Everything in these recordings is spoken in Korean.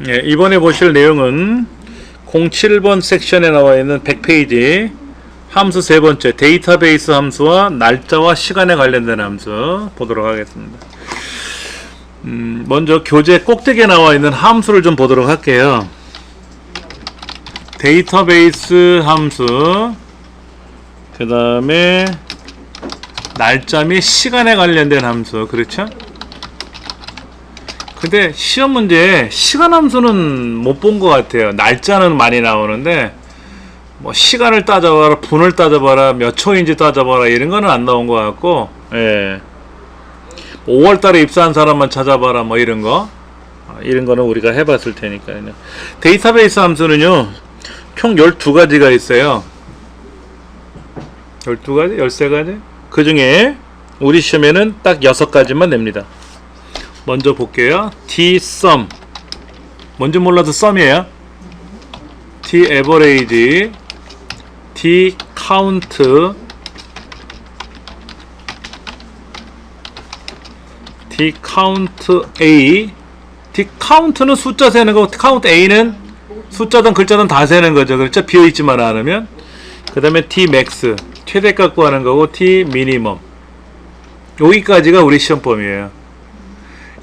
예, 이번에 보실 내용은 07번 섹션에 나와 있는 100페이지 함수 세 번째 데이터베이스 함수와 날짜와 시간에 관련된 함수 보도록 하겠습니다. 먼저 교재 꼭대기에 나와 있는 함수를 좀 보도록 할게요. 데이터베이스 함수, 그 다음에 날짜 및 시간에 관련된 함수, 그렇죠? 근데 시험 문제에 시간 함수는 못 본 것 같아요. 날짜는 많이 나오는데 뭐 시간을 따져봐라, 분을 따져봐라, 몇 초인지 따져봐라 이런 거는 안 나온 것 같고, 예. 5월달에 입사한 사람만 찾아봐라 뭐 이런 거, 이런 거는 우리가 해봤을 테니까요. 데이터베이스 함수는요 총 12가지가 있어요. 12가지? 13가지? 그 중에 우리 시험에는 딱 6가지만 냅니다. 먼저 볼게요. tsum, 뭔지 몰라도 썸이에요. taverage, tcount, tcount tcount는 숫자 세는 거고 count a는 숫자든 글자든 다 세는 거죠. 그렇죠? 비어있지만 않으면. 그 다음에 tmax, 최대값 구하는 거고, tminimum. 여기까지가 우리 시험범위에요.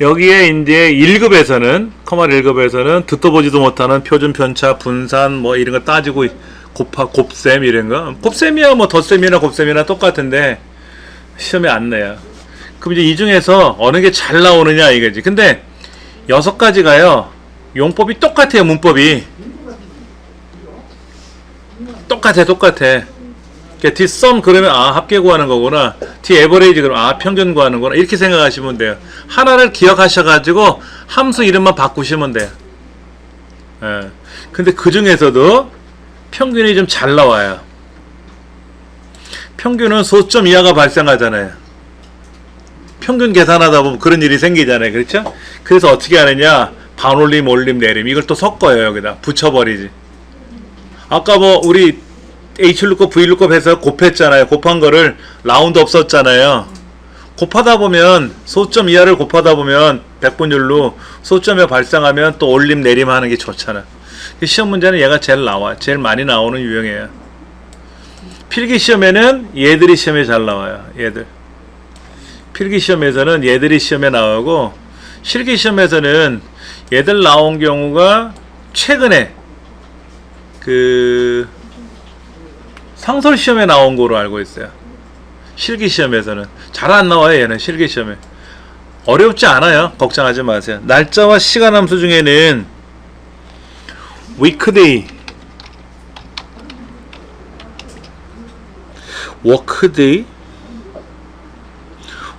여기에 이제 1급에서는, 커마 1급에서는 듣도 보지도 못하는 표준 편차, 분산, 뭐 이런 거 따지고, 곱셈 이런 거. 곱셈이야 뭐 덧셈이나 곱셈이나 똑같은데, 시험에 안 내요. 그럼 이제 이 중에서 어느 게 잘 나오느냐 이거지. 근데 6가지가요, 용법이 똑같아요. 문법이. 똑같아. tsum 그러면 합계 구하는 거구나. taverage 그러면 평균 구하는 거구나. 이렇게 생각하시면 돼요. 하나를 기억하셔가지고 함수 이름만 바꾸시면 돼요. 예. 근데 그 중에서도 평균이 좀 잘 나와요. 평균은 소점 이하가 발생하잖아요. 평균 계산하다 보면 그런 일이 생기잖아요. 그렇죠? 그래서 어떻게 하느냐, 반올림, 올림, 내림 이걸 또 섞어요. 여기다 붙여버리지. 아까 뭐 우리 H루급, V루급 해서 곱했잖아요. 곱한 거를 라운드 없었잖아요. 곱하다 보면 소점 이하를 곱하다 보면 백분율로 소점이 발생하면 또 올림, 내림 하는 게 좋잖아. 시험 문제는 얘가 제일 나와요. 제일 많이 나오는 유형이에요. 필기 시험에는 얘들이 시험에 잘 나와요. 얘들. 필기 시험에서는 얘들이 시험에 나오고, 실기 시험에서는 얘들 나온 경우가 최근에 그 상설 시험에 나온 거로 알고 있어요. 실기 시험에서는 잘 안 나와요. 얘는 실기 시험에 어렵지 않아요. 걱정하지 마세요. 날짜와 시간 함수 중에는 weekday,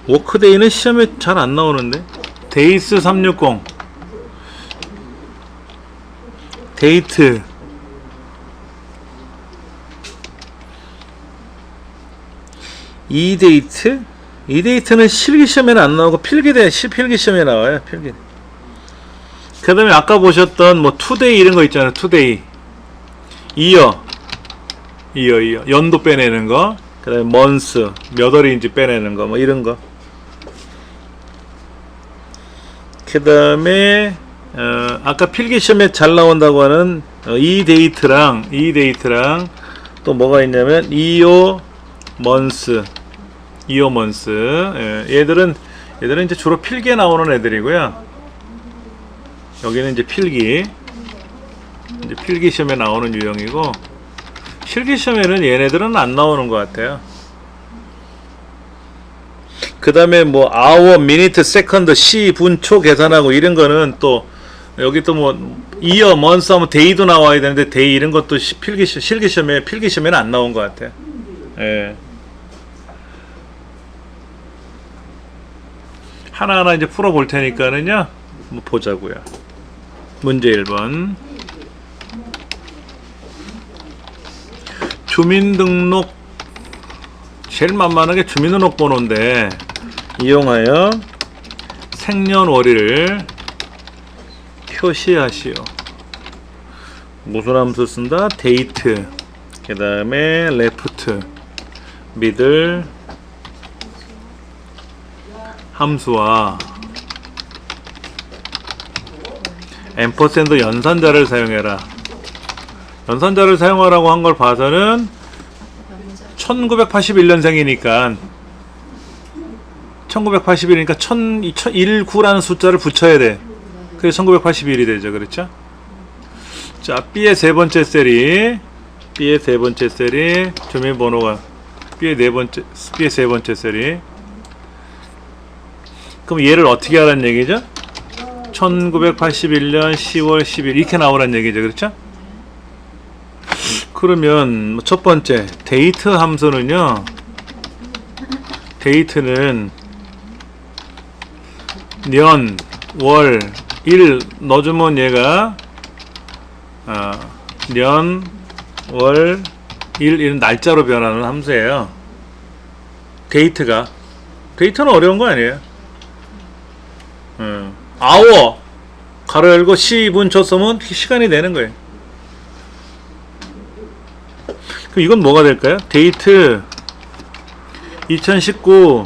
workday는 시험에 잘 안 나오는데. days 360, date, eDate? eDate는 실기시험에는 안 나오고 필기시험에 나와요. 필기. 그 다음에 아까 보셨던 뭐 today 이런 거 있잖아요. today, year, 연도 빼내는 거. 그 다음에 month, 몇 월인지 빼내는 거, 뭐 이런 거. 그 다음에 아까 필기시험에 잘 나온다고 하는 eDate랑 또 뭐가 있냐면 year, month. 예, 얘들은 이제 주로 필기에 나오는 애들이고요. 여기는 이제 필기 시험에 나오는 유형이고, 실기 시험에는 얘네들은 안 나오는 것 같아요. 그 다음에 뭐 hour, minute, second, 시, 분, 초 계산하고 이런 거는 또 여기 또 뭐 year, month 하면 day도 나와야 되는데 day 이런 것도 필기 시험에는 안 나온 것 같아요. 예. 하나하나 이제 풀어볼 테니까는요, 뭐 보자고요. 문제 1번. 주민등록, 제일 만만한 게 주민등록 번호인데, 이용하여 생년월일을 표시하시오. 무슨 함수 쓴다? date, 그 다음에 left, middle 함수와 앰퍼샌드 연산자를 사용해라. 연산자를 사용하라고 한 걸 봐서는 1981년생이니까 1981이니까 1019라는 숫자를 붙여야 돼. 그래서 1981이 되죠. 그렇죠? 자, B의 세 번째 셀이 주민번호가 B의 세 번째 셀이, 그럼 얘를 어떻게 하라는 얘기죠? 1981년 10월 10일 이렇게 나오란 얘기죠. 그렇죠? 그러면 첫 번째 데이트 함수는요, 데이트는 년, 월, 일 넣어주면 얘가 년, 월, 일 이런 날짜로 변하는 함수예요. 데이트는 어려운 거 아니에요. 아워 가로 열고 10분 초 쓰면 시간이 되는 거예요. 그럼 이건 뭐가 될까요? 데이트 2019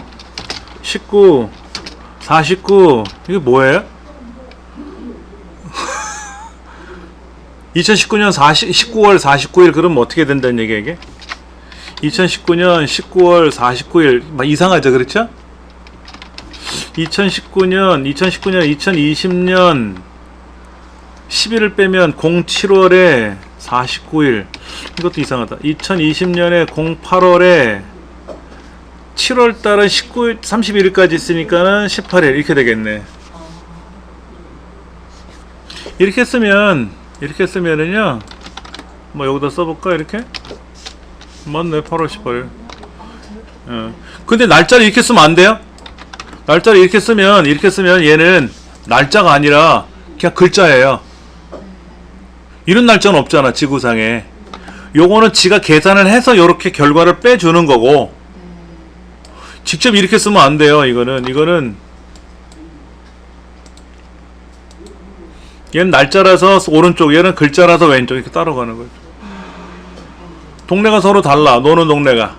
49 이게 뭐예요? 2019년 19월 49일 그러면 어떻게 된다는 얘기야 이게? 2019년 19월 49일 막 이상하죠. 그렇죠? 2020년 2020년 10일을 빼면 07월에 49일 이것도 이상하다. 2020년에 08월에 7월달은 19일 31일까지 있으니까는 18일 이렇게 되겠네. 이렇게 쓰면은요, 뭐 여기다 써볼까 이렇게? 맞네, 8월 18일. 근데 날짜를 이렇게 쓰면 안 돼요? 날짜를 이렇게 쓰면 얘는 날짜가 아니라 그냥 글자예요. 이런 날짜는 없잖아 지구상에. 요거는 지가 계산을 해서 요렇게 결과를 빼주는 거고, 직접 이렇게 쓰면 안 돼요. 이거는 얘는 날짜라서 오른쪽, 얘는 글자라서 왼쪽 이렇게 따라가는 거죠. 동네가 서로 달라. 노는 동네가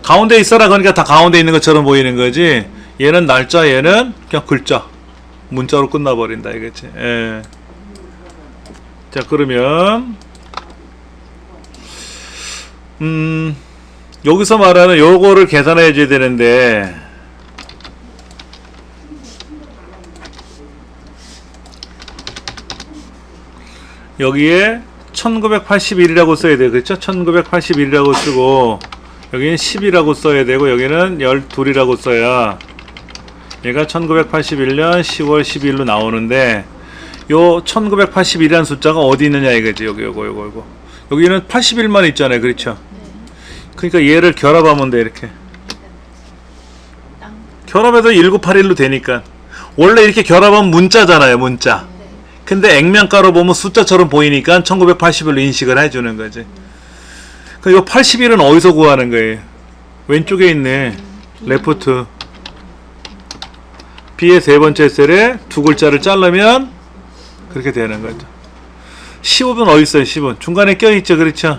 가운데 있어라 그러니까 다 가운데 있는 것처럼 보이는 거지, 얘는 날짜, 얘는 그냥 글자, 문자로 끝나버린다 이거지. 예. 자, 그러면 여기서 말하는 요거를 계산해 줘야 되는데, 여기에 1981이라고 써야 돼. 그렇죠? 1981이라고 쓰고 여기는 10이라고 써야 되고 여기는 12이라고 써야 얘가 1981년 10월 12일로 나오는데, 요 1981이라는 숫자가 어디 있느냐 이거지. 요거 여기는 81만 있잖아요. 그렇죠? 그러니까 얘를 결합하면 돼. 이렇게 결합해도 1981로 되니까. 원래 이렇게 결합하면 문자잖아요. 문자. 근데 액면가로 보면 숫자처럼 보이니까 1980일로 인식을 해주는 거지. 그럼 이 81은 어디서 구하는 거예요? 왼쪽에 있네. 레프트. B의 세 번째 셀에 두 글자를 자르면 그렇게 되는 거죠. 15분 어디 있어요? 10분 중간에 껴있죠. 그렇죠?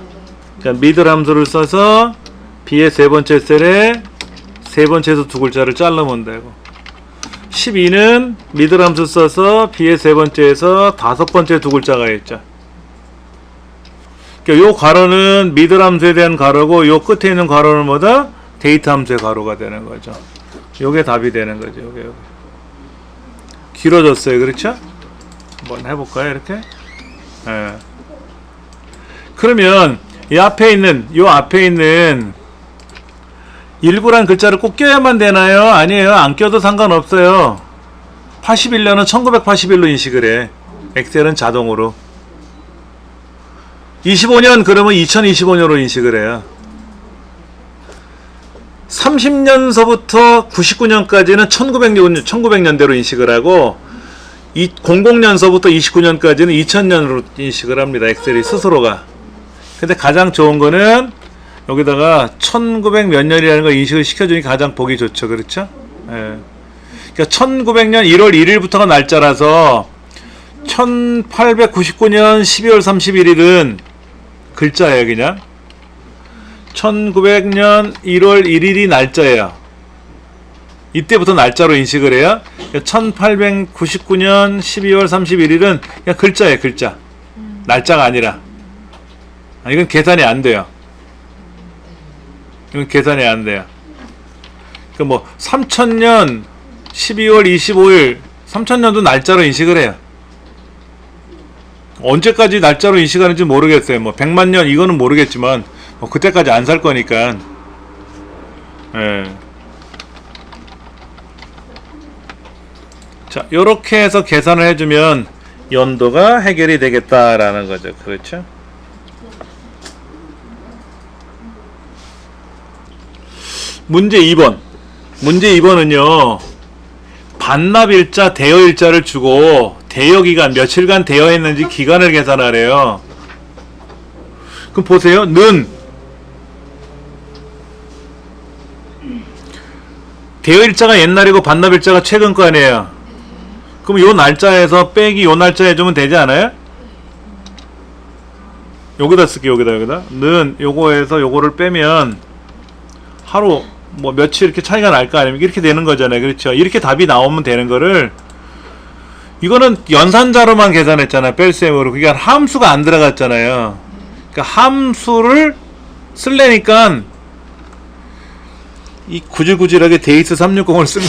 자, 미들 함수를 써서 B의 세 번째 셀에 세 번째에서 두 글자를 자르면 되고, 12는 미들 함수 써서 B의 세 번째에서 다섯 번째 두 글자가 있죠. 그러니까 요 괄호는 미들 함수에 대한 괄호고, 요 끝에 있는 괄호는 뭐다? 데이트 함수의 괄호가 되는 거죠. 요게 답이 되는 거죠. 요게. 길어졌어요. 그렇죠? 한번 해볼까요? 이렇게. 예. 그러면 요 앞에 있는 19란 글자를 꼭 껴야만 되나요? 아니에요. 안 껴도 상관없어요. 81년은 1981로 인식을 해. 엑셀은 자동으로. 25년 그러면 2025년으로 인식을 해요. 30년서부터 99년까지는 1900년대로 인식을 하고, 00년서부터 29년까지는 2000년으로 인식을 합니다. 엑셀이 스스로가. 근데 가장 좋은 거는 여기다가 1900 몇 년이라는 걸 인식을 시켜주니 가장 보기 좋죠. 그렇죠? 예. 그러니까 1900년 1월 1일부터가 날짜라서 1899년 12월 31일은 글자예요. 그냥 1900년 1월 1일이 날짜예요. 이때부터 날짜로 인식을 해요. 1899년 12월 31일은 그냥 글자예요, 글자. 날짜가 아니라. 이건 계산이 안 돼요. 이건 계산이 안 돼요. 그 뭐 3000년 12월 25일 3000년도 날짜로 인식을 해요. 언제까지 날짜로 인식하는지 모르겠어요. 뭐 100만 년 이거는 모르겠지만 뭐 그때까지 안 살 거니까. 예. 자, 요렇게 해서 계산을 해주면 연도가 해결이 되겠다라는 거죠. 그렇죠? 문제 2번. 문제 2번은요, 반납일자, 대여일자를 주고 대여기간, 며칠간 대여했는지 기간을 계산하래요. 그럼 보세요. 는 대여일자가 옛날이고 반납일자가 최근 거 아니에요. 그럼 요 날짜에서 빼기 요 날짜 해주면 되지 않아요? 여기다 쓸게요. 여기다. 는 요거에서 요거를 빼면 하루 뭐 며칠 이렇게 차이가 날 거 아닙니까? 이렇게 되는 거잖아요. 그렇죠? 이렇게 답이 나오면 되는 거를, 이거는 연산자로만 계산했잖아요. 뺄셈으로. 그러니까 함수가 안 들어갔잖아요. 그러니까 함수를 쓸래니까 이 구질구질하게 데이스 360을 쓰면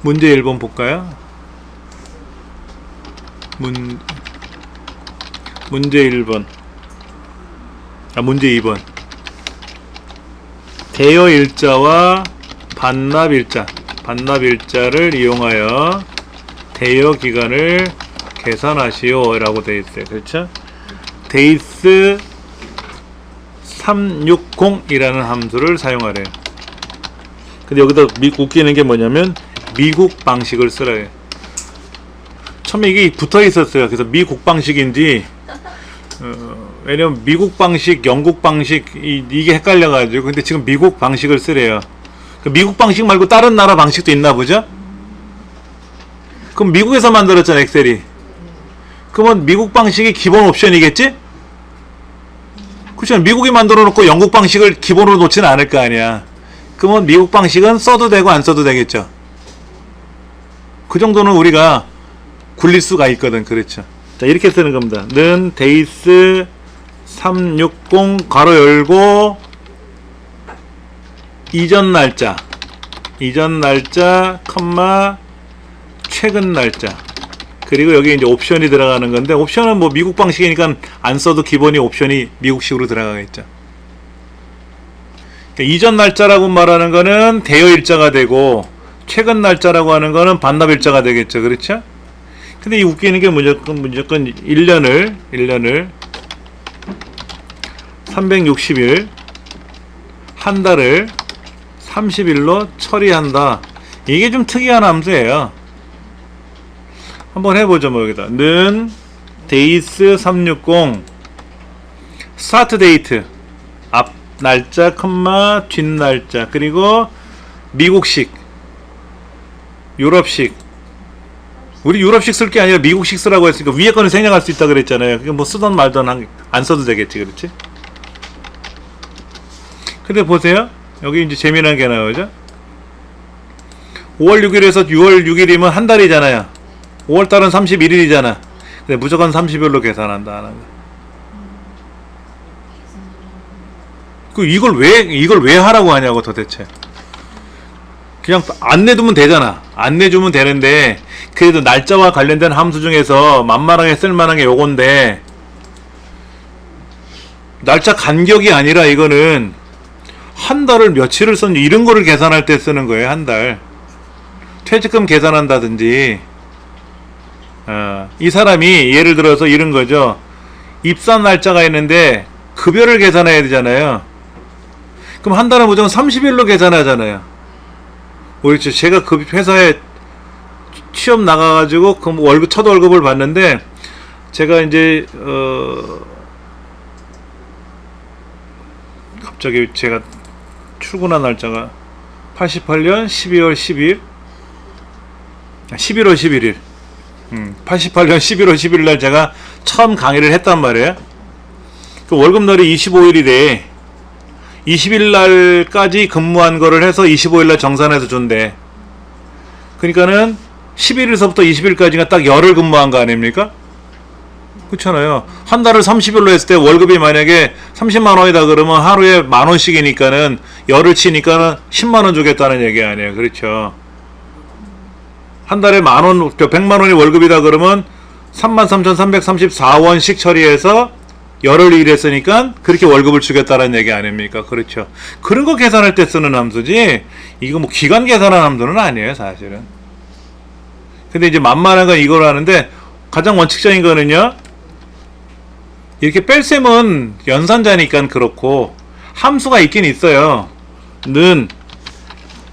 문제 1번 볼까요? 문제 1번. 문제 2번. 대여일자와 반납일자를 이용하여 대여기간을 계산하시오 라고 되어 있어요. 그렇죠? 데이스 360이라는 함수를 사용하래요. 근데 여기다 웃기는 게 뭐냐면 미국 방식을 쓰래요. 처음에 이게 붙어 있었어요. 그래서 미국 방식인지 왜냐면 미국 방식, 영국 방식 이게 헷갈려가지고. 근데 지금 미국 방식을 쓰래요. 그 미국 방식 말고 다른 나라 방식도 있나 보죠? 그럼 미국에서 만들었잖아, 엑셀이. 그러면 미국 방식이 기본 옵션이겠지? 그렇죠? 미국이 만들어 놓고 영국 방식을 기본으로 놓지는 않을 거 아니야. 그러면 미국 방식은 써도 되고 안 써도 되겠죠. 그 정도는 우리가 굴릴 수가 있거든. 그렇죠? 자, 이렇게 쓰는 겁니다. 는 데이스 360 괄호 열고 이전 날짜 컴마 최근 날짜, 그리고 여기 이제 옵션이 들어가는 건데, 옵션은 뭐 미국 방식이니까 안 써도 기본이 옵션이 미국식으로 들어가겠죠. 그러니까 이전 날짜라고 말하는 거는 대여일자가 되고, 최근 날짜라고 하는 거는 반납일자가 되겠죠. 그렇죠? 근데 이 웃기는 게 무조건 1년을 360일, 한 달을 30일로 처리한다. 이게 좀 특이한 함수예요. 한번 해보죠. 뭐 여기다 는 데이스 360 스타트 데이트 앞 날짜 컴마 뒷 날짜, 그리고 미국식, 유럽식. 우리 유럽식 쓸 게 아니라 미국식 쓰라고 했으니까 위에 거는 생략할 수 있다 그랬잖아요. 그게 뭐 쓰던 말던 안 써도 되겠지. 그렇지? 근데 보세요. 여기 이제 재미난 게 나오죠. 5월 6일에서 6월 6일이면 한 달이잖아요. 5월달은 31일이잖아. 근데 무조건 30일로 계산한다. 이걸 왜 하라고 하냐고 도대체. 그냥 안 내두면 되잖아. 안 내주면 되는데, 그래도 날짜와 관련된 함수 중에서 만만하게 쓸만한 게 요건데, 날짜 간격이 아니라 이거는 한 달을 며칠을 썼는지 이런 거를 계산할 때 쓰는 거예요. 한 달. 퇴직금 계산한다든지, 이 사람이 예를 들어서 이런 거죠. 입사 날짜가 있는데 급여를 계산해야 되잖아요. 그럼 한 달은 무조건 30일로 계산하잖아요. 그렇죠. 제가 그 회사에 취업 나가가지고 그 월급, 첫 월급을 받는데, 제가 이제 갑자기 제가 출근한 날짜가 88년 12월 10일 11월 11일 88년 11월 11일 날 제가 처음 강의를 했단 말이에요. 그 월급날이 25일이래. 20일 날까지 근무한 거를 해서 25일 날 정산해서 준대. 그러니까는 11일서부터 20일까지가 딱 열흘 근무한 거 아닙니까? 그렇잖아요. 한 달을 30일로 했을 때 월급이 만약에 30만 원이다 그러면 하루에 만 원씩이니까는 열을 치니까는 10만 원 주겠다는 얘기 아니에요. 그렇죠. 한 달에 만 원, 100만 원이 월급이다 그러면 33,334원씩 처리해서 열흘 일했으니까 그렇게 월급을 주겠다는 얘기 아닙니까? 그렇죠. 그런 거 계산할 때 쓰는 함수지 이거 뭐 기간 계산하는 함수는 아니에요, 사실은. 근데 이제 만만한 건 이걸 하는데 가장 원칙적인 거는요. 이렇게 뺄셈은 연산자니까 그렇고 함수가 있긴 있어요. 는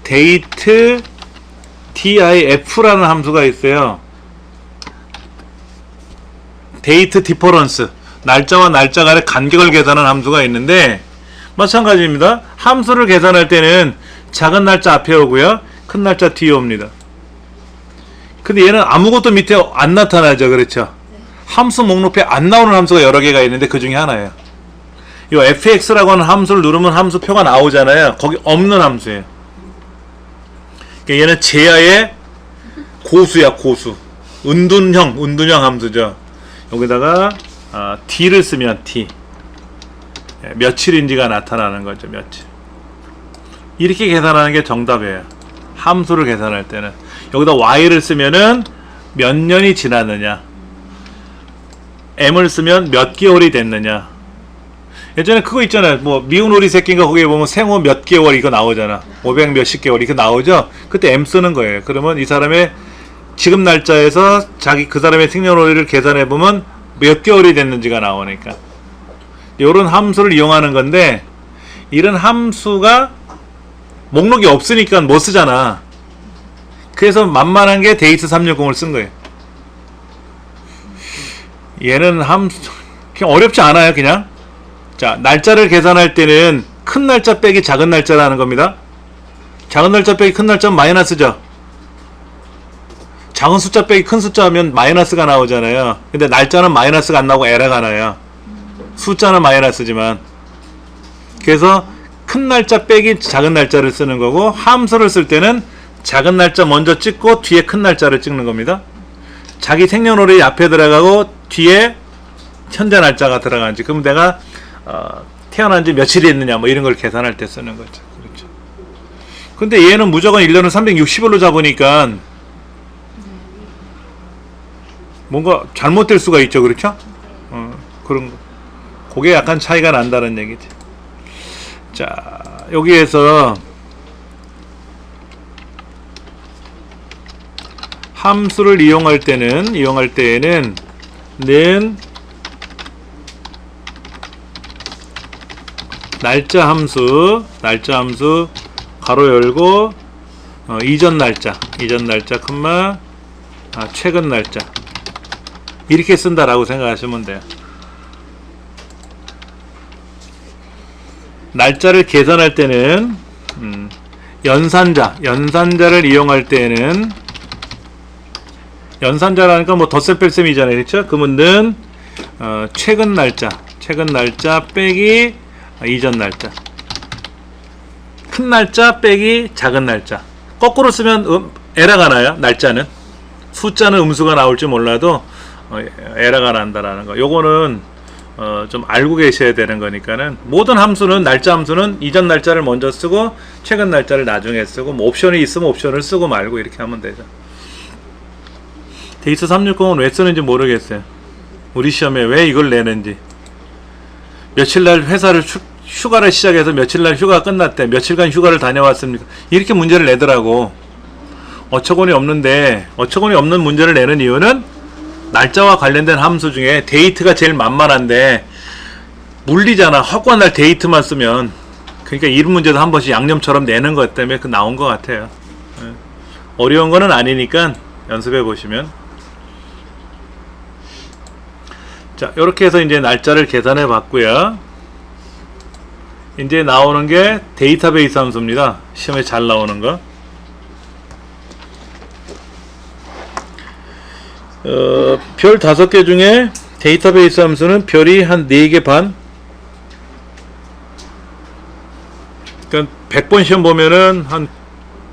date diff라는 함수가 있어요. date difference, 날짜와 날짜 간의 간격을 계산하는 함수가 있는데 마찬가지입니다. 함수를 계산할 때는 작은 날짜 앞에 오고요, 큰 날짜 뒤에 옵니다. 근데 얘는 아무것도 밑에 안 나타나죠. 그렇죠. 함수 목록표에 안 나오는 함수가 여러 개가 있는데 그 중에 하나예요. 이 fx라고 하는 함수를 누르면 함수표가 나오잖아요. 거기 없는 함수예요. 그러니까 얘는 제야의 고수야, 고수. 은둔형 함수죠. 여기다가 d를 쓰면 d, 며칠인지가 나타나는 거죠. 며칠. 이렇게 계산하는 게 정답이에요. 함수를 계산할 때는. 여기다 y를 쓰면은 몇 년이 지났느냐, m을 쓰면 몇 개월이 됐느냐. 예전에 그거 있잖아요. 뭐 미운 오리 새끼인가 거기에 보면 생후 몇 개월 이거 나오잖아. 500 몇십 개월 이거 나오죠. 그때 m 쓰는 거예요. 그러면 이 사람의 지금 날짜에서 그 사람의 생년월일을 계산해 보면 몇 개월이 됐는지가 나오니까. 요런 함수를 이용하는 건데 이런 함수가 목록이 없으니까 못 쓰잖아. 그래서 만만한 게 데이트 360을 쓴 거예요. 얘는 함수 그냥 어렵지 않아요. 그냥 자, 날짜를 계산할 때는 큰 날짜 빼기 작은 날짜라는 겁니다. 작은 날짜 빼기 큰 날짜는 마이너스죠. 작은 숫자 빼기 큰 숫자 하면 마이너스가 나오잖아요. 근데 날짜는 마이너스가 안 나오고 에러가 나요. 숫자는 마이너스지만. 그래서 큰 날짜 빼기 작은 날짜를 쓰는 거고, 함수를 쓸 때는 작은 날짜 먼저 찍고 뒤에 큰 날짜를 찍는 겁니다. 자기 생년월일이 앞에 들어가고 뒤에 현재 날짜가 들어가는지, 그럼 내가 태어난 지 며칠이 있느냐 뭐 이런 걸 계산할 때 쓰는 거죠. 그렇죠. 근데 얘는 무조건 1년을 360일로 잡으니까 뭔가 잘못될 수가 있죠. 그렇죠? 그런 거. 그게 약간 차이가 난다는 얘기지. 자, 여기에서 함수를 이용할 때는 는 날짜 함수 가로 열고 이전 날짜 콤마 최근 날짜 이렇게 쓴다라고 생각하시면 돼요. 날짜를 계산할 때는 연산자를 이용할 때는 연산자라니까 뭐 덧셈 뺄셈이잖아요. 그렇죠? 그러면 최근 날짜 빼기 이전 날짜, 큰 날짜 빼기 작은 날짜. 거꾸로 쓰면 에러가 나요. 날짜는 숫자는 음수가 나올지 몰라도 에러가 난다라는 거. 요거는 좀 알고 계셔야 되는 거니까는, 모든 함수는 날짜 함수는 이전 날짜를 먼저 쓰고 최근 날짜를 나중에 쓰고, 뭐 옵션이 있으면 옵션을 쓰고 말고 이렇게 하면 되죠. 데이트 360은 왜 쓰는지 모르겠어요. 우리 시험에 왜 이걸 내는지. 며칠날 회사를 휴가를 시작해서 며칠날 휴가가 끝났대, 며칠간 휴가를 다녀왔습니까, 이렇게 문제를 내더라고. 어처구니 없는 문제를 내는 이유는 날짜와 관련된 함수 중에 데이트가 제일 만만한데 물리잖아. 허구한 날 데이트만 쓰면. 그러니까 이런 문제도 한 번씩 양념처럼 내는 것 때문에 나온 것 같아요. 어려운 거는 아니니까 연습해 보시면. 자, 이렇게 해서 이제 날짜를 계산해 봤고요. 이제 나오는 게 데이터베이스 함수입니다. 시험에 잘 나오는 거. 별 5개 중에 데이터베이스 함수는 별이 한 4개 반, 그러니까 100번 시험 보면은 한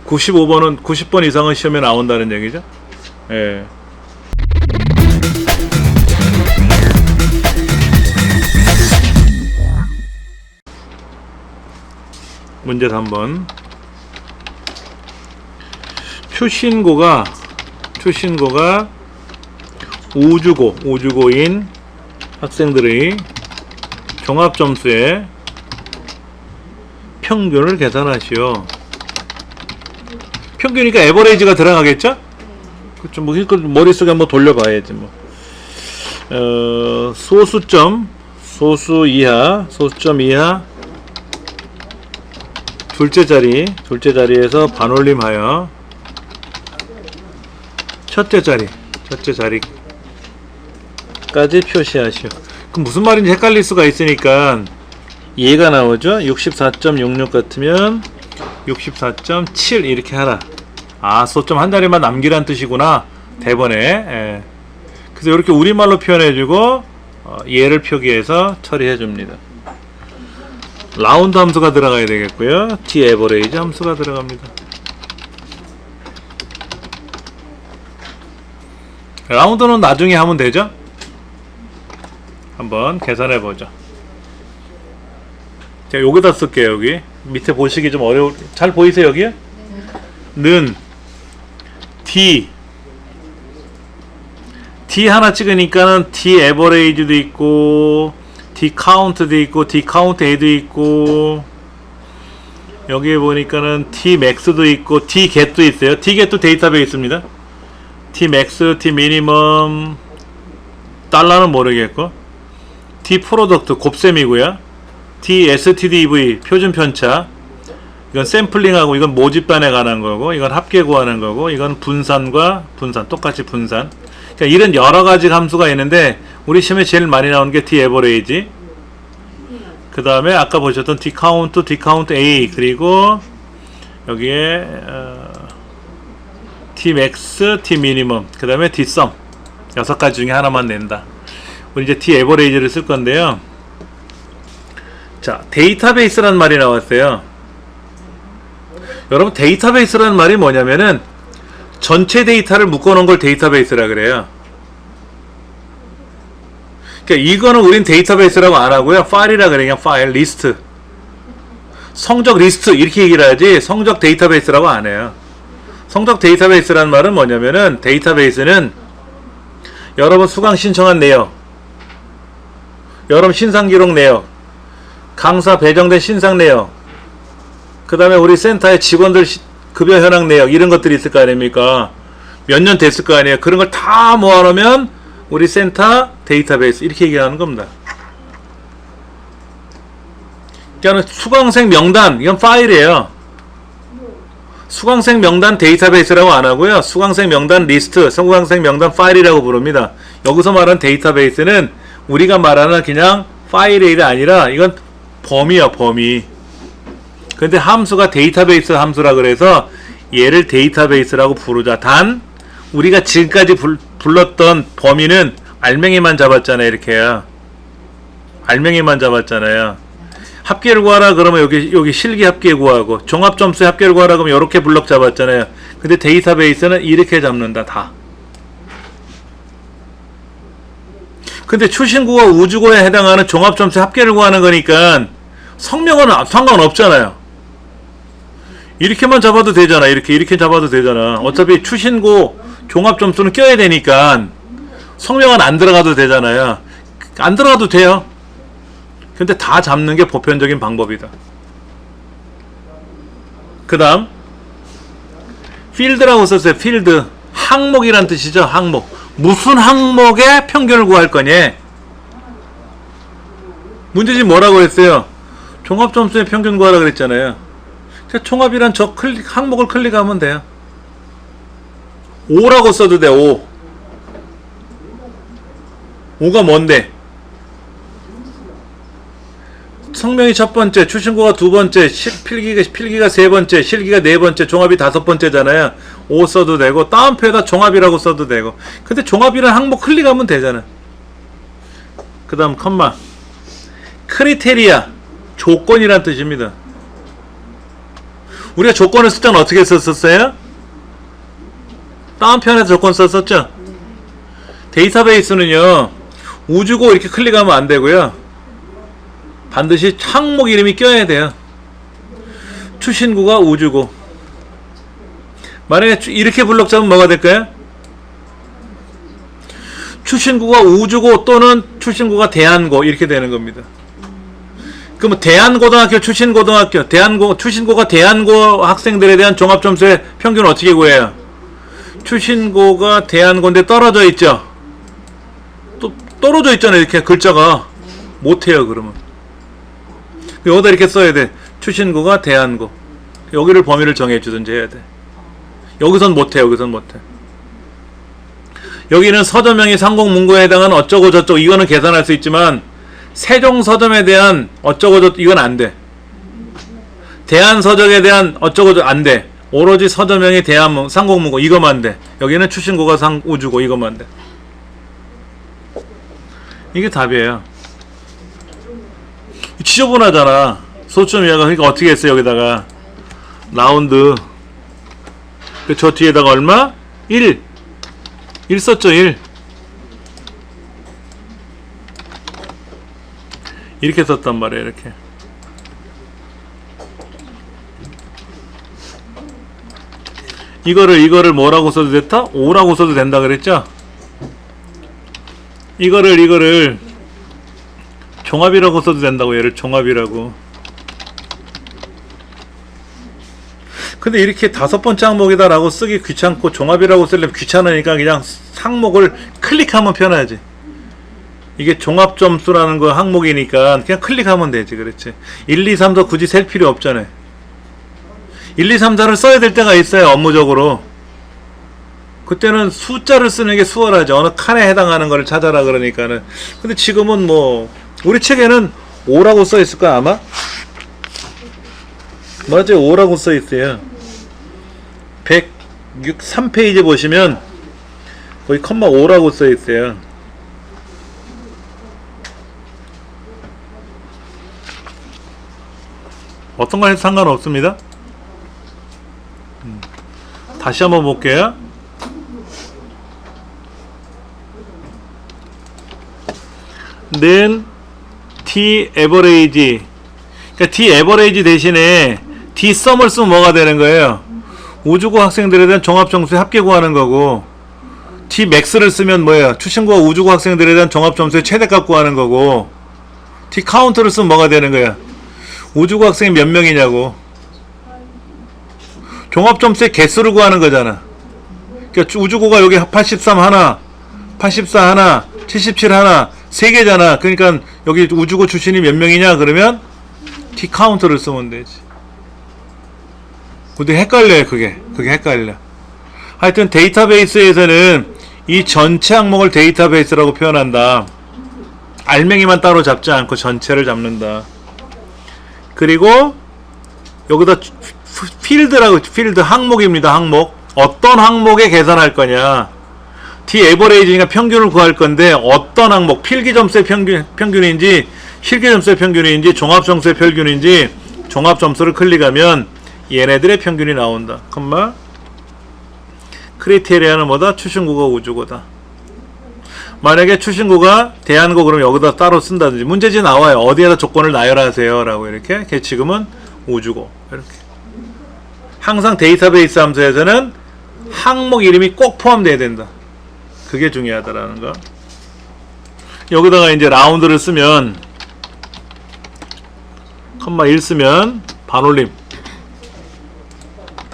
95번은 90번 이상은 시험에 나온다는 얘기죠. 예. 문제 3번. 추신고가 우주고인 학생들의 종합점수의 평균을 계산하시오. 평균이니까 에버레이지가 들어가겠죠? 그쵸, 뭐, 머릿속에 한번 돌려봐야지, 뭐. 소수점 이하, 둘째 자리에서 반올림하여 첫째 자리까지 표시하시오. 그럼 무슨 말인지 헷갈릴 수가 있으니까 얘가 나오죠? 64.66 같으면 64.7 이렇게 하라. 아, 소점 한 자리만 남기란 뜻이구나. 대번에. 예. 그래서 이렇게 우리말로 표현해주고 얘를 표기해서 처리해줍니다. 라운드 함수가 들어가야 되겠고요. t average 함수가 들어갑니다. 라운드는 나중에 하면 되죠? 한번 계산해보죠. 제가 여기다 쓸게요. 여기 밑에 보시기 좀 어려울, 잘 보이세요? 여기요? 는 D 하나 찍으니까는 D average도 있고 D count도 있고 D count A도 있고, 여기에 보니까는 D max도 있고 D get도 있어요. D get도 데이터베이스입니다. D max, D minimum, 달러는 모르겠고, D product 곱셈이고요. D stdv 표준 편차, 이건 샘플링하고 이건 모집단에 관한 거고, 이건 합계 구하는 거고, 이건 분산과 분산, 똑같이 분산. 그러니까 이런 여러 가지 함수가 있는데 우리 시험에 제일 많이 나오는 게 D average, 그 다음에 아까 보셨던 D count A, 그리고 여기에 D max, D minimum, 그 다음에 D sum, 6가지 중에 하나만 낸다. 우리 이제 D average를 쓸 건데요. 자, 데이터베이스라는 말이 나왔어요. 여러분, 데이터베이스라는 말이 뭐냐면은 전체 데이터를 묶어놓은 걸 데이터베이스라 그래요. 그러니까 이거는 우린 데이터베이스라고 안 하고요. 파일이라 그래. 그냥 파일, 리스트, 성적 리스트 이렇게 얘기를 하지 성적 데이터베이스라고 안 해요. 성적 데이터베이스라는 말은 뭐냐면은, 데이터베이스는 여러분 수강 신청한 내역, 여러분 신상 기록 내역, 강사 배정된 신상 내역, 그 다음에 우리 센터의 직원들 급여 현황 내역, 이런 것들이 있을 거 아닙니까? 몇 년 됐을 거 아니에요. 그런 걸 다 모아놓으면 우리 센터 데이터베이스 이렇게 얘기하는 겁니다. 그러니까 수강생 명단, 이건 파일이에요. 수강생 명단 데이터베이스라고 안 하고요. 수강생 명단 리스트, 수강생 명단 파일이라고 부릅니다. 여기서 말하는 데이터베이스는 우리가 말하는 그냥 파일이 아니라 이건 범위야, 범위. 근데 함수가 데이터베이스 함수라 그래서 얘를 데이터베이스라고 부르자. 단 우리가 지금까지 불렀던 범위는 알맹이만 잡았잖아요. 이렇게요. 알맹이만 잡았잖아요. 합계를 구하라 그러면 여기 실기 합계 구하고, 종합점수 합계를 구하라 그러면 이렇게 블럭 잡았잖아요. 근데 데이터베이스는 이렇게 잡는다. 다. 근데 추신고와 우주고에 해당하는 종합점수 합계를 구하는 거니까 성명은 상관없잖아요. 이렇게만 잡아도 되잖아. 이렇게 잡아도 되잖아. 어차피 추신고 종합점수는 껴야 되니까 성명은 안 들어가도 되잖아요. 안 들어가도 돼요. 근데 다 잡는 게 보편적인 방법이다. 그 다음 필드라고 썼어요. 필드, 항목이란 뜻이죠. 항목. 무슨 항목의 평균을 구할 거냐. 문제집 뭐라고 했어요? 종합점수의 평균 구하라 그랬잖아요. 총합이란 저 항목을 클릭하면 돼요. 5라고 써도 돼. 5가 뭔데? 성명이 첫 번째, 추신고가 두 번째, 필기가 세 번째, 실기가 네 번째, 종합이 다섯 번째잖아요. 5 써도 되고, 다운표에다 종합이라고 써도 되고. 근데 종합이란 항목 클릭하면 되잖아. 그 다음 컴마. 크리테리아, 조건이란 뜻입니다. 우리가 조건을 쓸 때는 어떻게 썼었어요? 다운편에서 조건 썼었죠? 데이터베이스는요, 우주고 이렇게 클릭하면 안 되고요. 반드시 항목 이름이 껴야 돼요. 추신구가 우주고. 만약에 이렇게 블록 잡으면 뭐가 될까요? 추신구가 우주고 또는 추신구가 대한고 이렇게 되는 겁니다. 그럼 대한고등학교, 추신고등학교, 추신고가 대한고 학생들에 대한 종합점수의 평균은 어떻게 구해요? 추신고가 대한고인데 떨어져 있죠? 또 떨어져 있잖아요. 이렇게 글자가. 못해요 그러면. 여기다 이렇게 써야 돼. 추신고가 대한고. 여기를 범위를 정해주든지 해야 돼. 여기선 못해. 여기선 못해. 여기는 서점명이 상공문고에 해당하는 어쩌고 저쩌고 이거는 계산할 수 있지만 세종서점에 대한 어쩌고 저쩌고 이건 안 돼. 대한서적에 대한 어쩌고 저쩌고 안 돼. 오로지 서점명이 상공문고 이거만 돼. 여기는 추신고가 우주고 이거만 돼. 이게 답이에요. 지저분하잖아. 소점 이하가. 그러니까 어떻게 했어요? 여기다가 라운드 저 뒤에다가 얼마? 1 썼죠. 1 이렇게 썼단 말이에요. 이렇게 이거를 뭐라고 써도 됐다? 5라고 써도 된다 그랬죠? 이거를 종합이라고 써도 된다고. 얘를 종합이라고. 근데 이렇게 5번째 항목이다 라고 쓰기 귀찮고 종합이라고 쓰려면 귀찮으니까 그냥 항목을 클릭하면 편하지. 이게 종합점수라는 거 항목이니까 그냥 클릭하면 되지. 그렇지. 1, 2, 3, 4 굳이 셀 필요 없잖아요. 1, 2, 3, 4를 써야 될 때가 있어요. 업무적으로. 그때는 숫자를 쓰는 게 수월하죠. 어느 칸에 해당하는 거를 찾아라 그러니까는. 근데 지금은 뭐 우리 책에는 5라고 써 있을 거야 아마? 맞아요. 5라고 써 있어요. 103페이지 보시면 거기 컴마 5라고 써 있어요. 어떤 거 해도 상관없습니다. 다시 한번 볼게요. then D average. 그러니까 D average 대신에 D sum을 쓰면 뭐가 되는 거예요? 우주고 학생들에 대한 종합점수의 합계 구하는 거고, D max를 쓰면 뭐예요? 추신고와 우주고 학생들에 대한 종합점수의 최대값 구하는 거고, D count를 쓰면 뭐가 되는 거야? 우주고 학생이 몇 명이냐고. 종합점수의 개수를 구하는 거잖아. 그러니까 우주고가 여기 83 하나, 84 하나, 77 하나, 3개잖아. 그러니까 여기 우주고 출신이 몇 명이냐 그러면 T 카운트를 쓰면 되지. 근데 헷갈려요. 그게 헷갈려. 하여튼 데이터베이스에서는 이 전체 항목을 데이터베이스라고 표현한다. 알맹이만 따로 잡지 않고 전체를 잡는다. 그리고 여기다 필드 항목입니다. 항목. 어떤 항목에 계산할 거냐. D 에버레이지니까 평균을 구할 건데 어떤 항목, 필기점수의 평균인지 실기점수의 평균인지 종합점수의 평균인지 종합점수를 클릭하면 얘네들의 평균이 나온다. 컴마 크리테리아는 뭐다? 추신고가 우주고다. 만약에 추신고가 대한고 그러면 여기다 따로 쓴다든지 문제지 나와요. 어디에다 조건을 나열하세요 라고 이렇게. 지금은 우주고 이렇게. 항상 데이터베이스 함수에서는 항목 이름이 꼭 포함되어야 된다. 그게 중요하다라는 거. 여기다가 이제 라운드를 쓰면 컴마 1 쓰면 반올림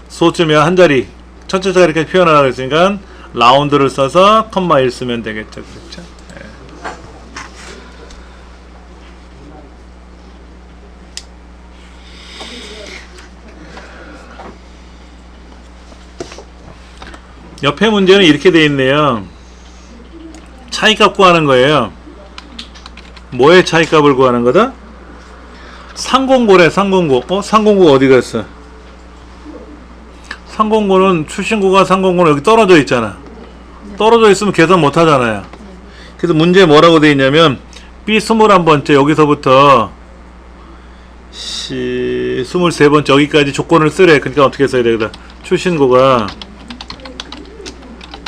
소쯤이야 한자리 첫째자 이렇게 표현하라고 했으니까 라운드를 써서 컴마 1 쓰면 되겠죠. 그렇죠? 네. 옆에 문제는 이렇게 되어 있네요. 차이값 구하는 거예요. 뭐의 차이값을 구하는 거다? 상공고래. 상공고. 상공고 어디 갔어? 상공고는 출신고가 상공고는 여기 떨어져 있잖아. 떨어져 있으면 계산 못 하잖아요. 그래서 문제에 뭐라고 되어 있냐면 B 21번째 여기서부터 23번째 여기까지 조건을 쓰래. 그러니까 어떻게 써야 되겠다. 출신고가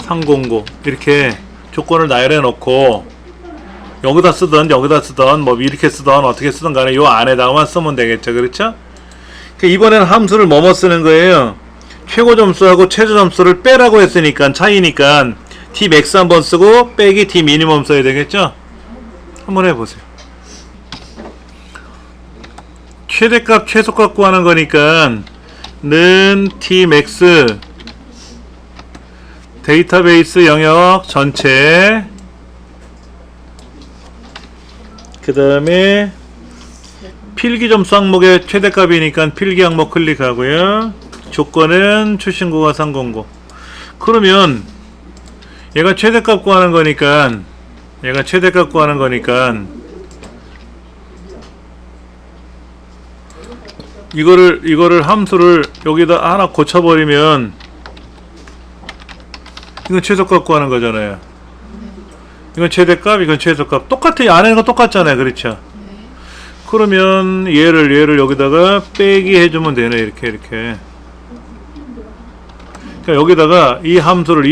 상공고 이렇게 조건을 나열해 놓고 여기다 쓰던 뭐 이렇게 쓰던 어떻게 쓰던 간에 요 안에다가만 쓰면 되겠죠. 그렇죠? 그러니까 이번에는 함수를 뭐뭐 쓰는 거예요. 최고 점수하고 최저 점수를 빼라고 했으니까 차이니까 t max 한번 쓰고 빼기 t minimum 써야 되겠죠? 한번 해보세요. 최대값 최소값 구하는 거니까 는 t max 데이터베이스 영역 전체 그 다음에 필기 점수 항목의 최대값이니까 필기 항목 클릭하고요. 조건은 출신고가 상공고. 그러면 얘가 최대값 구하는 거니까 이거를 함수를 여기다 하나 고쳐버리면 이건 최소값 구하는 거잖아요. 이건 최대값, 이건 최소값. 똑같아요. 안에는 거 똑같잖아요. 그렇죠? 그러면 얘를 여기다가 빼기 해주면 되네. 이렇게. 그러니까 여기다가 이 함수를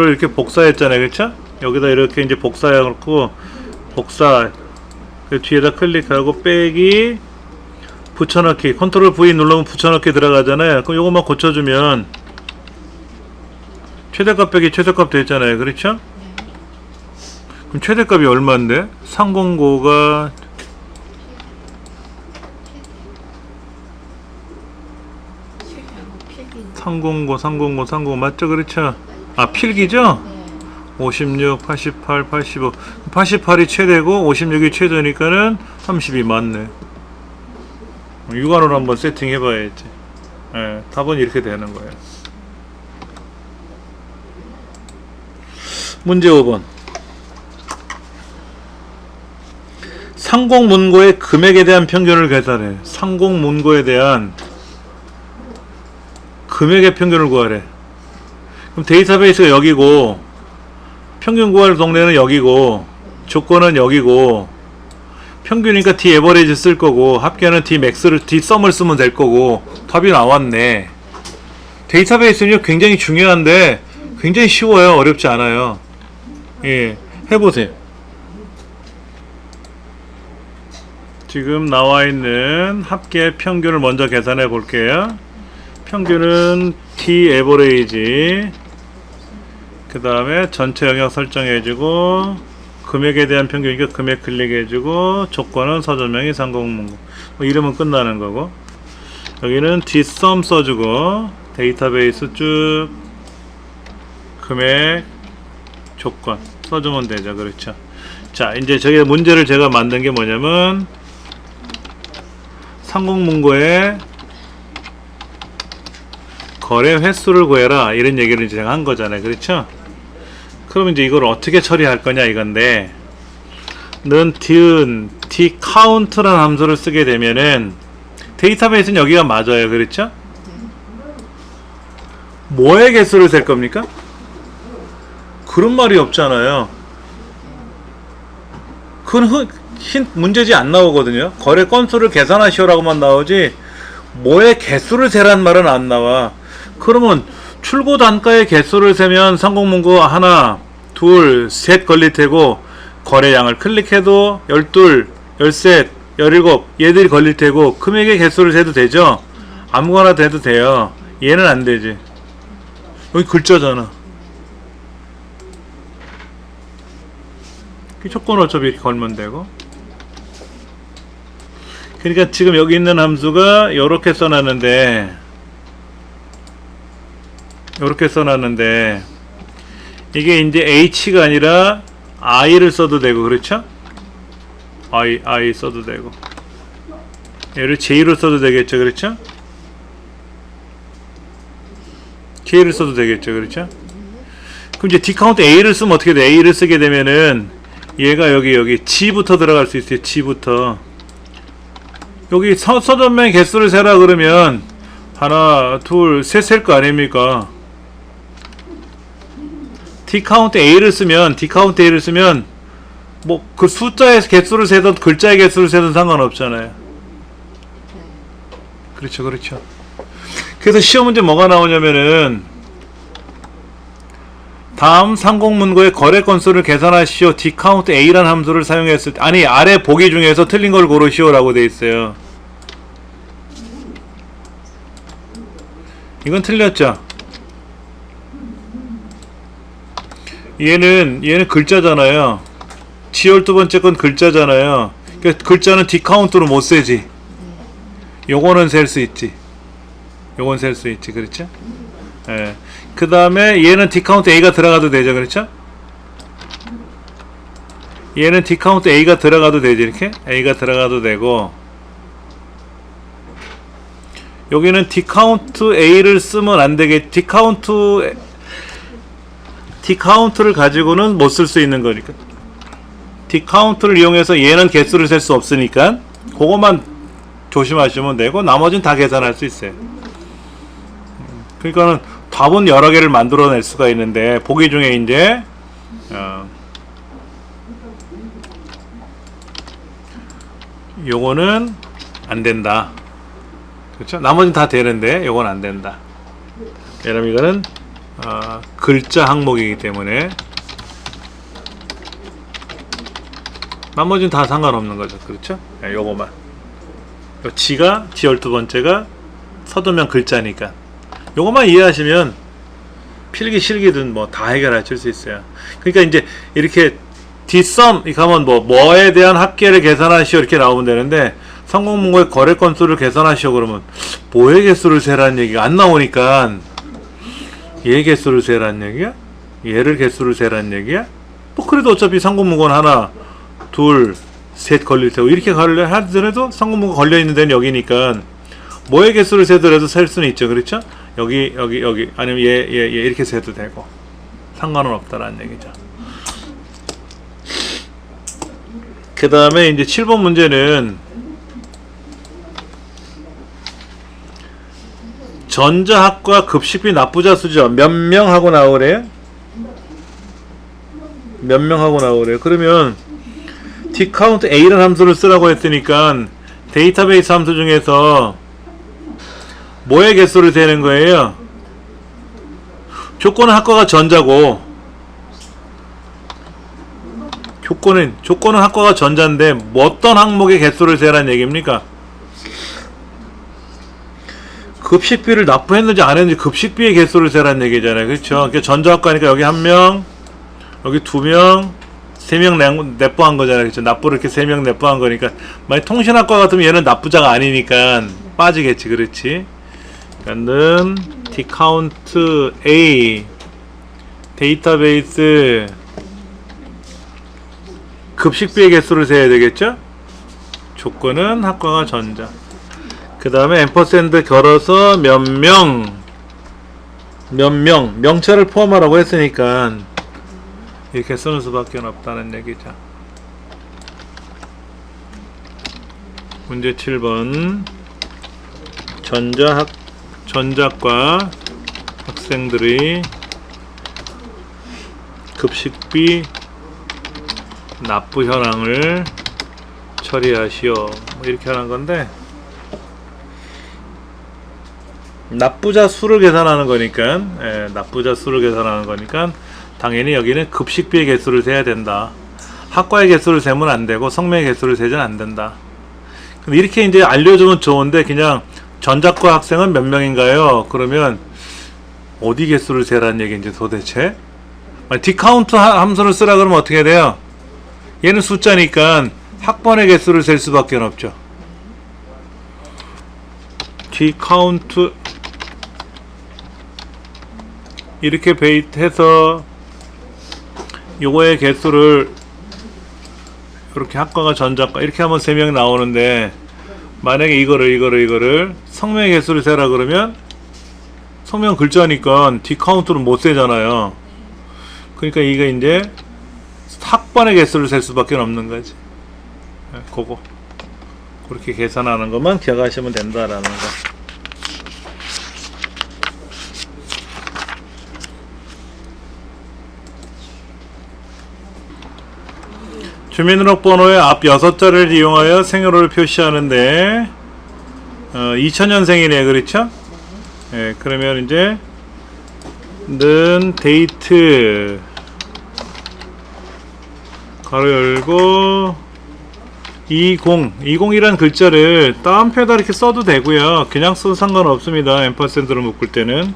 이렇게 복사했잖아요. 그렇죠? 여기다 이렇게 이제 복사해놓고 복사 그 뒤에다 클릭하고 빼기 붙여넣기 컨트롤 V 누르면 붙여넣기 들어가잖아요. 그럼 요것만 고쳐주면 최대값 빼기 최소값 됐잖아요. 그렇죠? 그럼 최대값이 얼마인데? 상공고가 상공고 맞죠? 그렇죠? 아 필기죠? 56, 88, 85 88이 최대고 56이 최저니까는 32 맞네. 육안으로 한번 세팅해 봐야지. 예, 답은 이렇게 되는 거예요. 문제 5번. 상공문고의 금액에 대한 평균을 계산해. 상공문고에 대한 금액의 평균을 구하래. 그럼 데이터베이스가 여기고 평균 구할 동네는 여기고 조건은 여기고 평균이니까 D 에버리지 쓸 거고 합계는 D 맥스를 D 썸을 쓰면 될 거고 답이 나왔네. 데이터베이스는요 굉장히 중요한데 굉장히 쉬워요. 어렵지 않아요. 예, 해보세요. 지금 나와 있는 합계 평균을 먼저 계산해 볼게요. 평균은 D 에버리지 그 다음에 전체 영역 설정해주고 금액에 대한 평균이니까 금액 클릭해주고 조건은 서점명이 상공문고 뭐 이러면 끝나는 거고 여기는 dsum 써주고 데이터베이스 쭉 금액 조건 써주면 되죠. 그렇죠? 자 이제 저기 문제를 제가 만든 게 뭐냐면 상공문고에 거래 횟수를 구해라 이런 얘기를 제가 한 거잖아요. 그렇죠? 그러면 이제 이걸 어떻게 처리할 거냐 이건데 는 d count라는 함수를 쓰게 되면은 데이터베이스는 여기가 맞아요. 그렇죠? 뭐의 개수를 셀 겁니까? 그런 말이 없잖아요. 그건 문제지 안 나오거든요. 거래 건수를 계산하시오라고만 나오지 뭐의 개수를 세란 말은 안 나와. 그러면 출고 단가의 개수를 세면 상공문고 하나, 둘, 셋 걸릴 테고 거래량을 클릭해도 12, 13, 17 얘들이 걸릴 테고 금액의 개수를 세도 되죠? 아무거나 돼도 돼요. 얘는 안 되지. 여기 글자잖아. 조건 어차피 이렇게 걸면 되고. 그러니까 지금 여기 있는 함수가 요렇게 써놨는데 이게 이제 h가 아니라 i를 써도 되고 그렇죠? i 써도 되고 얘를 j로 써도 되겠죠. 그렇죠? j를 써도 되겠죠. 그렇죠? 그럼 이제 dcount a를 쓰면 어떻게 돼? a를 쓰게 되면은 얘가 여기 g부터 들어갈 수 있어요. g부터 여기 서점명 개수를 세라 그러면 하나, 둘, 셋 셀 거 아닙니까? dcount a를 쓰면 뭐 그 숫자의 개수를 세든 글자의 개수를 세든 상관없잖아요. 그렇죠, 그렇죠. 그래서 시험 문제 뭐가 나오냐면은 다음 상공문고의 거래 건수를 계산하시오. 디카운트 A라는 함수를 사용했을 때, 아니 아래 보기 중에서 틀린 걸 고르시오 라고 돼 있어요. 이건 틀렸죠. 얘는 글자잖아요. 지 12번째 건 글자잖아요. 그러니까 글자는 디카운트로 못 세지. 요거는 셀 수 있지. 요건 셀 수 있지. 그렇죠? 예. 그 다음에 얘는 디카운트 A가 들어가도 되죠. 그렇죠? 얘는 디카운트 A가 들어가도 되지. 이렇게 A가 들어가도 되고, 여기는 디카운트 A를 쓰면 안 되게, 디카운트를 가지고는 못 쓸 수 있는 거니까, 디카운트를 이용해서 얘는 개수를 셀 수 없으니까 그것만 조심하시면 되고, 나머지는 다 계산할 수 있어요. 그러니까는 답은 여러 개를 만들어낼 수가 있는데, 보기 중에 이제 요거는 안 된다. 그렇죠? 나머지는 다 되는데 요건 안 된다. 왜냐면 이거는 글자 항목이기 때문에 나머지는 다 상관없는 거죠. 그렇죠? 네, 요거만. 지가 지 12번째가 서두면 글자니까 요거만 이해하시면 필기 실기든 뭐 다 해결하실 수 있어요. 그러니까 이제 이렇게 뒷섬 이렇게 하면 뭐에 대한 합계를 계산하시오 이렇게 나오면 되는데, 상공문고의 거래 건수를 계산하시오 그러면 뭐의 개수를 세라는 얘기가 안 나오니까, 얘 개수를 세라는 얘기야? 얘를 개수를 세라는 얘기야? 뭐 그래도 어차피 상공문고는 하나 둘 셋 걸릴 테고, 이렇게 하더라도 상공문고 걸려있는 데는 여기니까 뭐의 개수를 세더라도 셀 수는 있죠. 그렇죠? 여기 아니면 얘 이렇게 세도 되고 상관은 없다라는 얘기죠. 그 다음에 이제 7번 문제는 전자학과 급식비 납부자 수죠. 몇 명 하고 나오래요? 몇 명 하고 나오래요? 그러면 디카운트 A라는 함수를 쓰라고 했으니까 데이터베이스 함수 중에서 뭐의 개수를 세는 거예요? 조건은 학과가 전자고, 조건은 학과가 전자인데 뭐 어떤 항목의 개수를 세라는 얘기입니까? 급식비를 납부했는지 안 했는지 급식비의 개수를 세라는 얘기잖아요. 그렇죠? 그러니까 전자학과니까 여기 1명, 여기 2명, 3명 납부한 거잖아요. 그렇죠? 납부를 이렇게 3명 납부한 거니까, 만약 통신학과 같으면 얘는 납부자가 아니니까 빠지겠지. 그렇지? 그러니까는 디카운트 A 데이터베이스 급식비의 개수를 세야 되겠죠? 조건은 학과가 전자. 그 다음에 앰퍼샌드 걸어서 명차를 포함하라고 했으니까 이렇게 쓰는 수밖에 없다는 얘기죠. 문제 7번 전자과 학생들의 급식비 납부 현황을 처리하시오. 뭐 이렇게 하는 건데, 납부자 수를 계산하는 거니까, 납부자 수를 계산하는 거니까 당연히 여기는 급식비의 개수를 세야 된다. 학과의 개수를 세면 안 되고 성명의 개수를 세면 안 된다. 근데 이렇게 이제 알려주면 좋은데, 그냥 전자과 학생은 몇 명인가요? 그러면 어디 개수를 세라는 얘기인지 도대체? 디카운트 함수를 쓰라 그러면 어떻게 돼요? 얘는 숫자니까 학번의 개수를 셀 수밖에 없죠. 디카운트 이렇게 베이트해서 요거의 개수를 이렇게 학과가 전자과 이렇게 하면 3명 나오는데, 만약에 이거를 성명의 개수를 세라 그러면 성명 글자니까 디카운트는 못 세잖아요. 그러니까 이거 이제 학번의 개수를 셀 수밖에 없는 거지. 그거 그렇게 계산하는 것만 기억하시면 된다라는 거. 주민등록번호의 앞 6자를 이용하여 생일월을 표시하는데 2000년생이네, 그렇죠? 예, 그러면 이제 는 데이트 가로 열고 20이란 글자를 따옴표에다 이렇게 써도 되고요. 그냥 써도 상관없습니다. 앰퍼센드로 묶을 때는.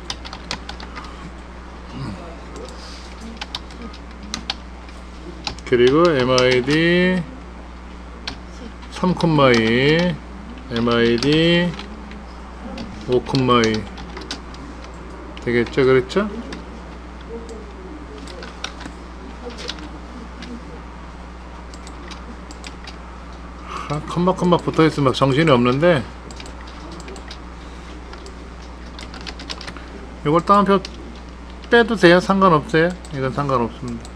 그리고 MID 3,2 MID 5,2 되겠죠? 그렇죠? 컴마 붙어있으면 막 정신이 없는데 이걸 따옴표 빼도 돼요? 상관없어요? 이건 상관없습니다.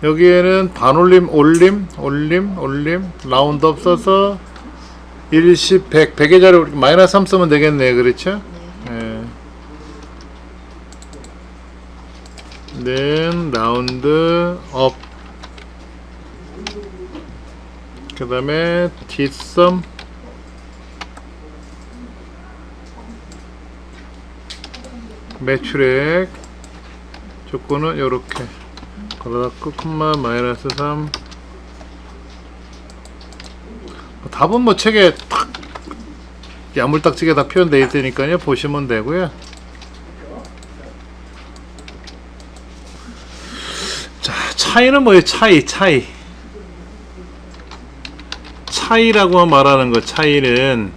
여기에는 반올림, 올림, 라운드업 써서 10, 100, 100의 자리 마이너스 3 쓰면 되겠네요. 그렇죠? 네. then 라운드 업 그 다음에 뒷섬 매출액 조건은 요렇게 걸어갖고 콤마 마이너스 3 답은 뭐 책에 탁 야물딱지게 다 표현되어 있으니까요. 보시면 되고요. 자, 차이는 뭐예요? 차이라고 말하는 거, 차이는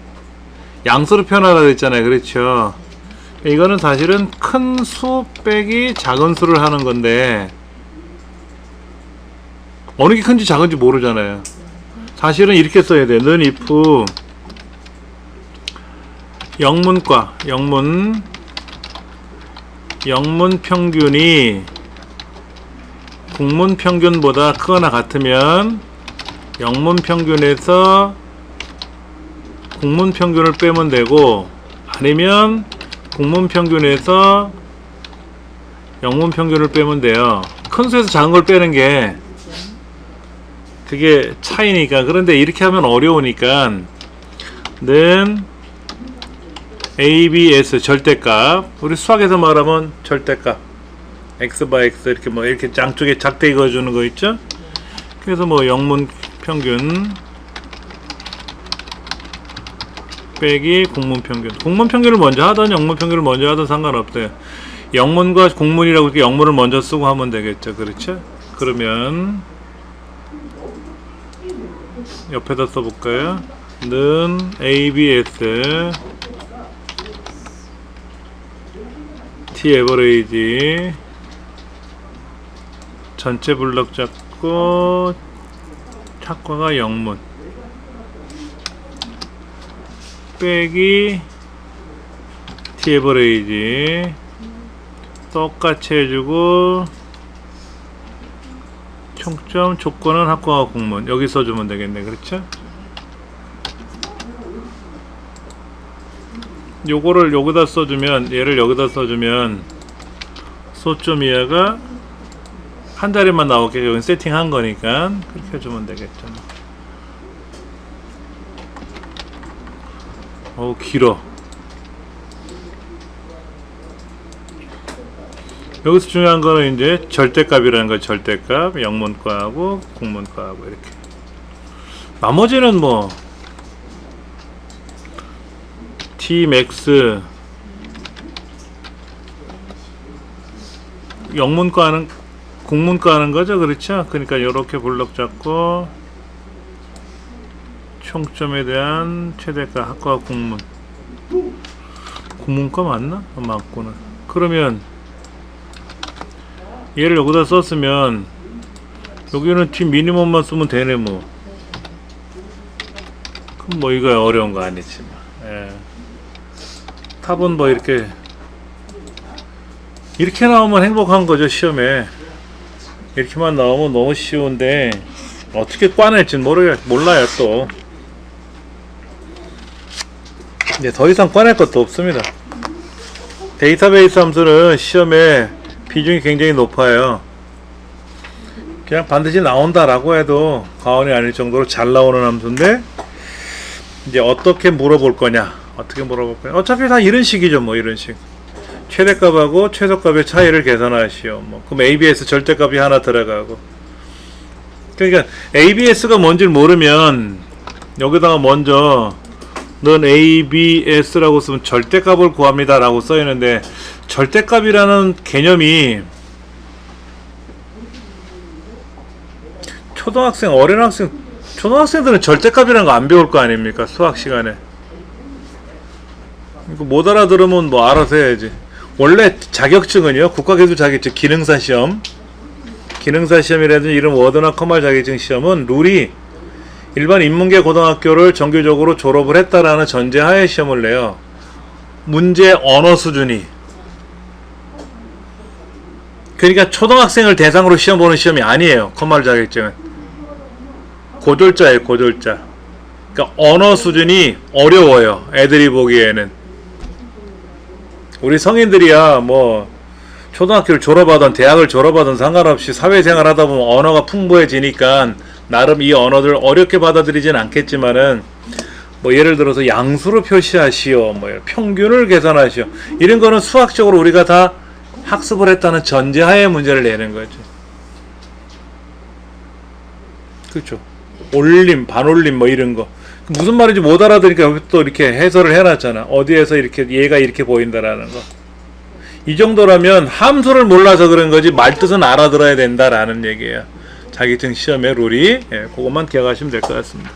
양수로 표현하라고 했잖아요. 그렇죠? 이거는 사실은 큰 수 빼기 작은 수를 하는 건데 어느 게 큰지 작은지 모르잖아요. 사실은 이렇게 써야 돼. 는 if 영문과 영문 평균이 국문 평균보다 크거나 같으면 영문 평균에서 국문 평균을 빼면 되고, 아니면 국문 평균에서 영문 평균을 빼면 돼요. 큰 수에서 작은 걸 빼는 게 그게 차이니까. 그런데 이렇게 하면 어려우니까 는 ABS 절대값, 우리 수학에서 말하면 절대값 x by x 이렇게 뭐 이렇게 양쪽에 작대 그어주는 거 있죠. 그래서 뭐 영문 평균 빼기 국문 평균, 국문 평균을 먼저 하든 영문 평균을 먼저 하든 상관없대요. 영문과 국문이라고 이렇게 영문을 먼저 쓰고 하면 되겠죠. 그렇죠? 그러면 옆에다 써볼까요? 는 ABS T 에버레이지 전체 블럭 잡고 착과가 영문 빼기 T 에버레이지 똑같이 해주고 총점 조건은 학과가 국문 여기 써주면 되겠네. 그렇죠? 요거를 여기다 써주면, 얘를 여기다 써주면 소점 이하가 한 자리만 나오게 여기 세팅한 거니까 그렇게 해주면 되겠죠. 어우 길어. 여기서 중요한 거는 이제 절대값이라는 거. 절대값 영문과하고 국문과하고 이렇게. 나머지는 뭐 Tmax 영문과는 국문과 하는 거죠. 그렇죠? 그러니까 이렇게 블럭 잡고 총점에 대한 최대값 학과 국문. 국문과 맞나? 맞구나. 그러면 얘를 여기다 썼으면 여기는 T 미니멈만 쓰면 되네 뭐. 그럼 뭐 이거 어려운 거 아니지 뭐. 예. 탑은 뭐 이렇게 나오면 행복한 거죠. 시험에 이렇게만 나오면 너무 쉬운데 어떻게 꽈낼지는 몰라요 또. 이제 더 이상 꽈낼 것도 없습니다. 데이터베이스 함수는 시험에 비중이 굉장히 높아요. 그냥 반드시 나온다라고 해도 과언이 아닐 정도로 잘 나오는 함수인데 이제 어떻게 물어볼 거냐? 어떻게 물어볼 거냐? 어차피 다 이런 식이죠, 뭐 이런 식. 최대값하고 최소값의 차이를 계산하시오. 뭐 그럼 ABS 절대값이 하나 들어가고. 그러니까 ABS가 뭔지를 모르면 여기다가 먼저 넌 ABS라고 쓰면 절대값을 구합니다라고 써 있는데 절대값이라는 개념이 초등학생, 어린 학생, 초등학생들은 절대값이라는 거 안 배울 거 아닙니까? 수학 시간에. 이거 못 알아들으면 뭐 알아서 해야지. 원래 자격증은요, 국가기술 자격증, 기능사 시험이라든지 이런 워드나 커말 자격증 시험은 룰이 일반 인문계 고등학교를 정규적으로 졸업을 했다라는 전제하에 시험을 내요. 문제 언어 수준이. 그러니까 초등학생을 대상으로 시험 보는 시험이 아니에요. 커말 자격증은. 고졸자예요, 고졸자. 그러니까 언어 수준이 어려워요. 애들이 보기에는. 우리 성인들이야 뭐 초등학교를 졸업하든 대학을 졸업하든 상관없이 사회생활 하다 보면 언어가 풍부해지니까 나름 이 언어들을 어렵게 받아들이진 않겠지만은 뭐 예를 들어서 양수로 표시하시오, 뭐 평균을 계산하시오, 이런 거는 수학적으로 우리가 다 학습을 했다는 전제하에 문제를 내는 거죠. 그렇죠. 올림, 반올림 뭐 이런 거 무슨 말인지 못 알아들으니까 여기 또 이렇게 해설을 해놨잖아. 어디에서 이렇게 얘가 이렇게 보인다라는 거. 이 정도라면 함수를 몰라서 그런 거지 말뜻은 알아들어야 된다라는 얘기예요. 자격증 시험의 룰이. 예, 그것만 기억하시면 될 것 같습니다.